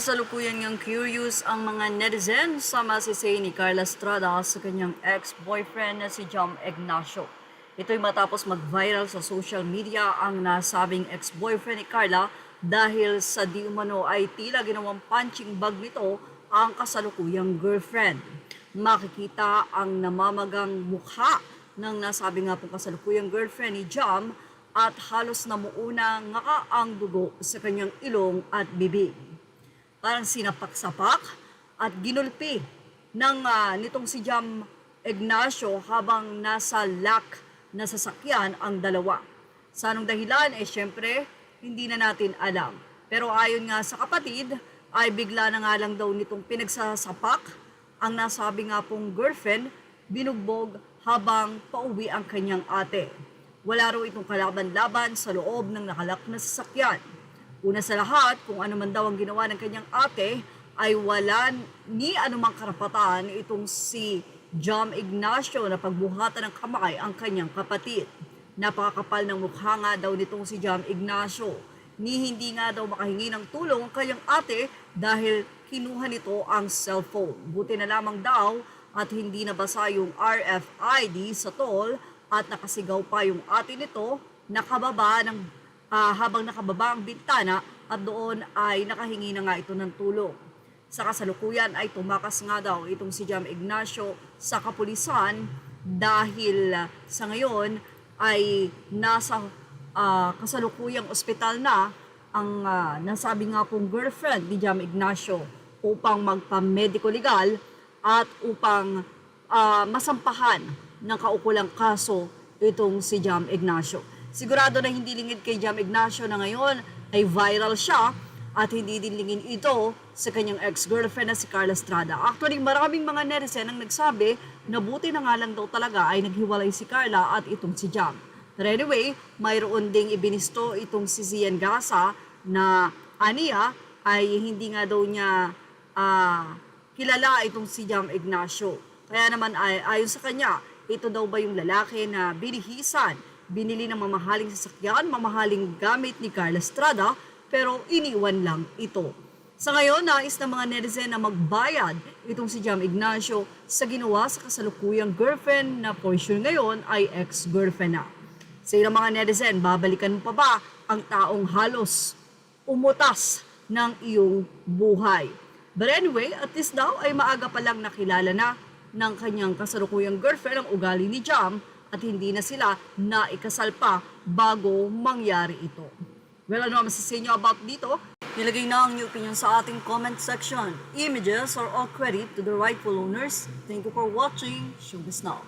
Kasalukuyan ngang curious ang mga netizen sa masisay ni Carla Estrada sa kanyang ex-boyfriend na si Jam Ignacio. Ito'y matapos mag-viral sa social media ang nasabing ex-boyfriend ni Carla dahil sa di umano ay tila ginawang punching bag nito ang kasalukuyang girlfriend. Makikita ang namamagang mukha ng nasabi nga pong kasalukuyang girlfriend ni Jam at halos namuuna nga ang dugo sa kanyang ilong at bibig. Parang sinapak-sapak at ginulpi nitong si Jam Ignacio habang nasa lock na sasakyan ang dalawa. Sa anong dahilan? Syempre, hindi na natin alam. Pero ayon nga sa kapatid, ay bigla na nga lang daw nitong pinagsasapak ang nasabi nga pong girlfriend, binugbog habang pauwi ang kanyang ate. Wala raw itong kalaban-laban sa loob ng nakalak na sasakyan. Una sa lahat, kung ano man daw ang ginawa ng kanyang ate, ay wala ni anumang karapatan itong si Jam Ignacio na pagbuhatan ng kamay ang kanyang kapatid. Napakakapal ng mukha nga daw nitong si Jam Ignacio. Hindi nga daw makahingi ng tulong ang kanyang ate dahil kinuha nito ang cellphone. Buti na lamang daw at hindi nabasa yung RFID sa toll at nakasigaw pa yung ate nito habang nakababa ang bintana at doon ay nakahingi na nga ito ng tulong. Sa kasalukuyan ay tumakas nga daw itong si Jam Ignacio sa kapulisan dahil sa ngayon ay nasa kasalukuyang ospital na ang nasabi nga pong girlfriend ni Jam Ignacio upang magpa-medico legal at upang masampahan ng kaukulang kaso itong si Jam Ignacio. Sigurado na hindi lingid kay Jam Ignacio na ngayon ay viral siya at hindi din lingid ito sa kanyang ex-girlfriend na si Carla Estrada. Actually, maraming mga netizen ang nagsabi na buti na nga lang daw talaga ay naghiwalay si Carla at itong si Jam. But anyway, mayroon ding ibinisto itong si Zian Gasa na aniya ay hindi nga daw niya kilala itong si Jam Ignacio. Kaya naman ayon sa kanya, ito daw ba yung lalaki na binihisan, binili ng mamahaling sasakyan, mamahaling gamit ni Carla Estrada, pero iniwan lang ito. Sa ngayon, nais ng mga netizen na magbayad itong si Jam Ignacio sa ginawa sa kasalukuyang girlfriend na for sure ngayon ay ex-girlfriend na. Sa ilang mga netizen, babalikan mo pa ba ang taong halos umutas ng iyong buhay? But anyway, at least daw ay maaga pa lang nakilala na ng kanyang kasalukuyang girlfriend ang ugali ni Jam at hindi na sila naikasal pa bago mangyari ito. Well, ano ang masasabi nyo about dito? Nilagay na ang inyong opinion sa ating comment section. Images are all credit to the rightful owners. Thank you for watching. Showbiz Now.